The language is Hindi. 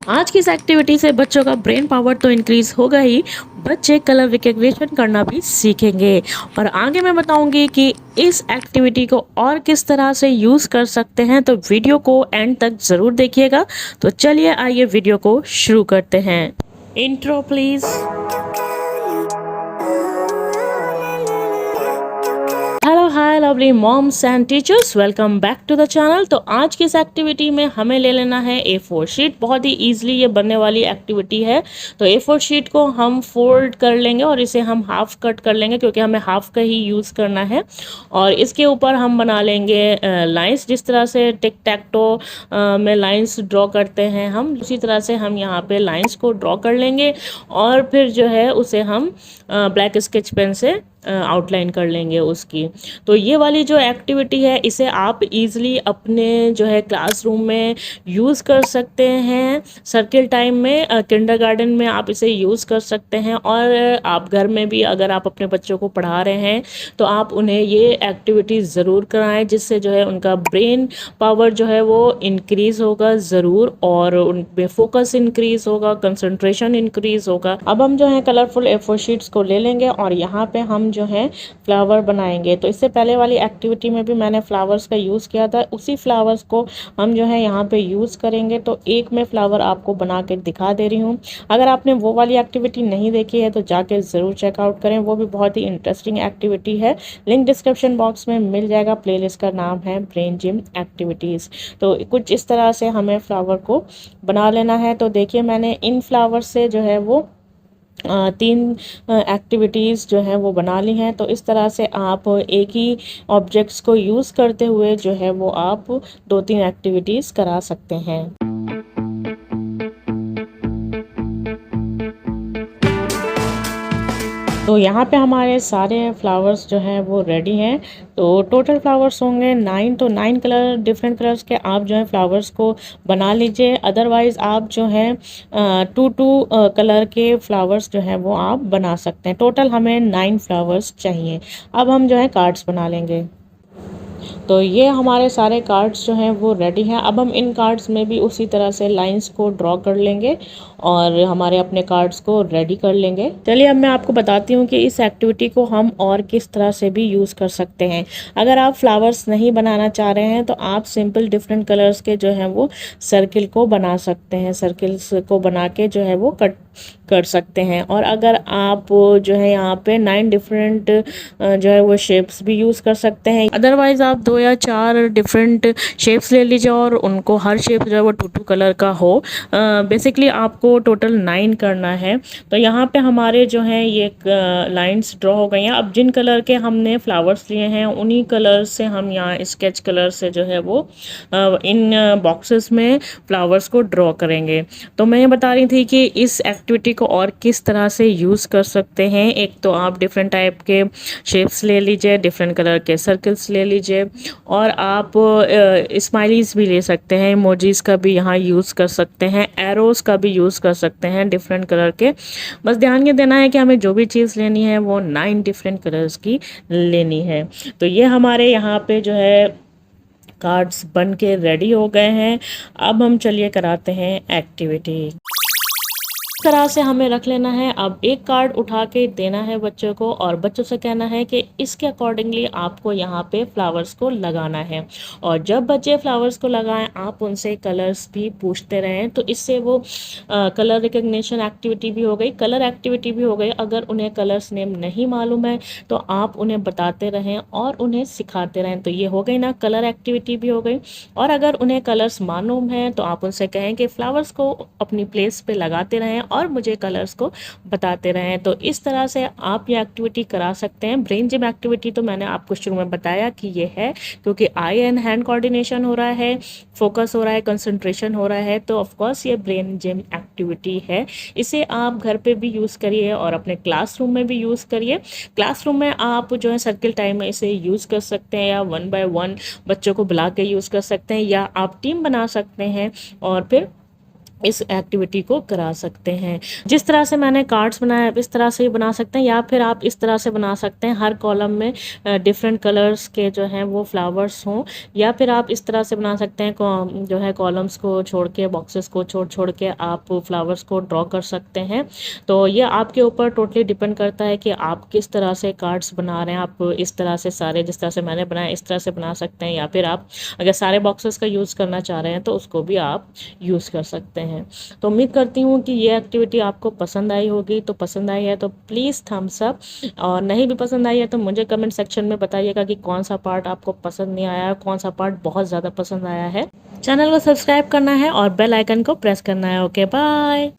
आज की इस एक्टिविटी से बच्चों का ब्रेन पावर तो इंक्रीज होगा ही, बच्चे कलर रिकग्निशन करना भी सीखेंगे। और आगे मैं बताऊंगी कि इस एक्टिविटी को और किस तरह से यूज़ कर सकते हैं, तो वीडियो को एंड तक ज़रूर देखिएगा। तो चलिए आइए वीडियो को शुरू करते हैं। Intro please. Hello hi lovely moms and teachers, welcome back to the channel. तो आज की इस एक्टिविटी में हमें ले लेना है A4 शीट। बहुत ही ईजिली ये बनने वाली एक्टिविटी है। तो A4 शीट को हम फोल्ड कर लेंगे और इसे हम हाफ कट कर लेंगे, क्योंकि हमें हाफ का ही यूज़ करना है। और इसके ऊपर हम बना लेंगे लाइंस। जिस तरह से टिक टैक टो में लाइंस ड्रॉ करते हैं हम, उसी तरह से हम यहाँ पे लाइंस को ड्रॉ कर लेंगे। और फिर जो है उसे हम ब्लैक स्केच पेन से आउटलाइन कर लेंगे उसकी। तो ये वाली जो एक्टिविटी है, इसे आप इजीली अपने जो है क्लासरूम में यूज़ कर सकते हैं। सर्किल टाइम में किंडरगार्टन में आप इसे यूज़ कर सकते हैं। और आप घर में भी अगर आप अपने बच्चों को पढ़ा रहे हैं तो आप उन्हें ये एक्टिविटी ज़रूर कराएं, जिससे जो है उनका ब्रेन पावर जो है वो इंक्रीज़ होगा ज़रूर, और उनमें फोकस इंक्रीज़ होगा, कंसंट्रेशन इंक्रीज़ होगा। अब हम जो है कलरफुल A4 शीट्स को ले लेंगे और यहाँ पे हम जो है फ्लावर बनाएंगे। तो इससे पहले वाली एक्टिविटी में भी मैंने फ्लावर्स का यूज़ किया था, उसी फ्लावर्स को हम जो है यहाँ पे यूज़ करेंगे। तो एक मैं फ्लावर आपको बना के दिखा दे रही हूँ। अगर आपने वो वाली एक्टिविटी नहीं देखी है तो जाके ज़रूर चेकआउट करें, वो भी बहुत ही इंटरेस्टिंग एक्टिविटी है। लिंक डिस्क्रिप्शन बॉक्स में मिल जाएगा। प्लेलिस्ट का नाम है ब्रेन जिम एक्टिविटीज़। तो कुछ इस तरह से हमें फ्लावर को बना लेना है। तो देखिए, मैंने इन फ्लावर से जो है वो तीन एक्टिविटीज़ जो हैं वो बना ली हैं। तो इस तरह से आप एक ही ऑब्जेक्ट्स को यूज़ करते हुए जो है वो आप 2-3 एक्टिविटीज़ करा सकते हैं। तो यहाँ पे हमारे सारे फ्लावर्स जो हैं वो रेडी हैं। तो टोटल फ्लावर्स होंगे 9। तो 9 कलर, डिफरेंट कलर्स के आप जो है फ्लावर्स को बना लीजिए। अदरवाइज़ आप जो है 2-2 कलर के फ्लावर्स जो हैं वो आप बना सकते हैं। टोटल हमें 9 फ्लावर्स चाहिए। अब हम जो है कार्ड्स बना लेंगे। तो ये हमारे सारे कार्ड्स जो हैं वो रेडी हैं। अब हम इन कार्ड्स में भी उसी तरह से लाइंस को ड्रॉ कर लेंगे और हमारे अपने कार्ड्स को रेडी कर लेंगे। चलिए अब मैं आपको बताती हूँ कि इस एक्टिविटी को हम और किस तरह से भी यूज़ कर सकते हैं। अगर आप फ्लावर्स नहीं बनाना चाह रहे हैं तो आप सिंपल डिफरेंट कलर्स के जो हैं वो सर्किल को बना सकते हैं। सर्किल्स को बना के जो है वो कट कर सकते हैं। और अगर आप जो है यहाँ पे 9 डिफरेंट जो है वो शेप्स भी यूज़ कर सकते हैं। अदरवाइज़ आप 2 या 4 डिफरेंट शेप्स ले लीजिए और उनको हर शेप जो है वो 2-2 कलर का हो। बेसिकली आपको टोटल 9 करना है। तो यहाँ पे हमारे जो हैं ये लाइंस ड्रॉ हो गई हैं। अब जिन कलर के हमने फ्लावर्स लिए हैं उन्हीं कलर से हम यहाँ स्केच कलर से जो है वो इन बॉक्सेस में फ्लावर्स को ड्रॉ करेंगे। तो मैं ये बता रही थी कि इस एक्टिविटी को और किस तरह से यूज़ कर सकते हैं। एक तो आप डिफरेंट टाइप के शेप्स ले लीजिए, डिफरेंट कलर के सर्कल्स ले लीजिए, और आप स्माइलीज भी ले सकते हैं, इमोजीज का भी यहाँ यूज़ कर सकते हैं, एरोस का भी यूज़ कर सकते हैं डिफरेंट कलर के। बस ध्यान ये देना है कि हमें जो भी चीज़ लेनी है वो 9 डिफरेंट कलर्स की लेनी है। तो ये हमारे यहाँ पे जो है कार्ड्स बन के रेडी हो गए हैं। अब हम चलिए कराते हैं एक्टिविटी। इस तरह से हमें रख लेना है। अब एक कार्ड उठा के देना है बच्चों को और बच्चों से कहना है कि इसके अकॉर्डिंगली आपको यहाँ पे फ्लावर्स को लगाना है। और जब बच्चे फ्लावर्स को लगाएं आप उनसे कलर्स भी पूछते रहें। तो इससे वो कलर रिकग्निशन एक्टिविटी भी हो गई, कलर एक्टिविटी भी हो गई। अगर उन्हें कलर्स नेम नहीं मालूम है तो आप उन्हें बताते रहें और उन्हें सिखाते रहें। तो ये हो गई ना, कलर एक्टिविटी भी हो गई। और अगर उन्हें कलर्स मालूम है तो आप उनसे कहें कि फ्लावर्स को अपनी प्लेस पे लगाते रहें और मुझे कलर्स को बताते रहें। तो इस तरह से आप ये एक्टिविटी करा सकते हैं। ब्रेन जिम एक्टिविटी तो मैंने आपको शुरू में बताया कि ये है क्योंकि आई एंड हैंड कोऑर्डिनेशन हो रहा है, फोकस हो रहा है, कंसंट्रेशन हो रहा है। तो ऑफ कोर्स ये ब्रेन जिम एक्टिविटी है। इसे आप घर पे भी यूज़ करिए और अपने क्लासरूम में भी यूज़ करिए। क्लासरूम में आप जो है सर्किल टाइम में इसे यूज़ कर सकते हैं, या 1 बाय 1 बच्चों को बुला के यूज़ कर सकते हैं, या आप टीम बना सकते हैं और फिर इस एक्टिविटी को करा सकते हैं। जिस तरह से मैंने कार्ड्स बनाए आप इस तरह से ही बना सकते हैं, या फिर आप इस तरह से बना सकते हैं हर कॉलम में डिफरेंट कलर्स के जो हैं वो फ्लावर्स हों, या फिर आप इस तरह से बना सकते हैं जो है कॉलम्स को छोड़ के, बॉक्सेस को छोड़ छोड़ के आप फ्लावर्स को ड्रॉ कर सकते हैं। तो ये आपके ऊपर टोटली डिपेंड करता है कि आप किस तरह से कार्ड्स बना रहे हैं। आप इस तरह से सारे जिस तरह से मैंने बनाया इस तरह से बना सकते हैं, या फिर आप अगर सारे बॉक्सेस का यूज़ करना चाह रहे हैं तो उसको भी आप यूज़ कर सकते हैं। तो उम्मीद करती हूँ कि ये एक्टिविटी आपको पसंद आई होगी। तो पसंद आई है तो प्लीज़ थम्स अप, और नहीं भी पसंद आई है तो मुझे कमेंट सेक्शन में बताइएगा कि कौन सा पार्ट आपको पसंद नहीं आया, कौन सा पार्ट बहुत ज़्यादा पसंद आया है। चैनल को सब्सक्राइब करना है और बेल आइकन को प्रेस करना है। Okay bye.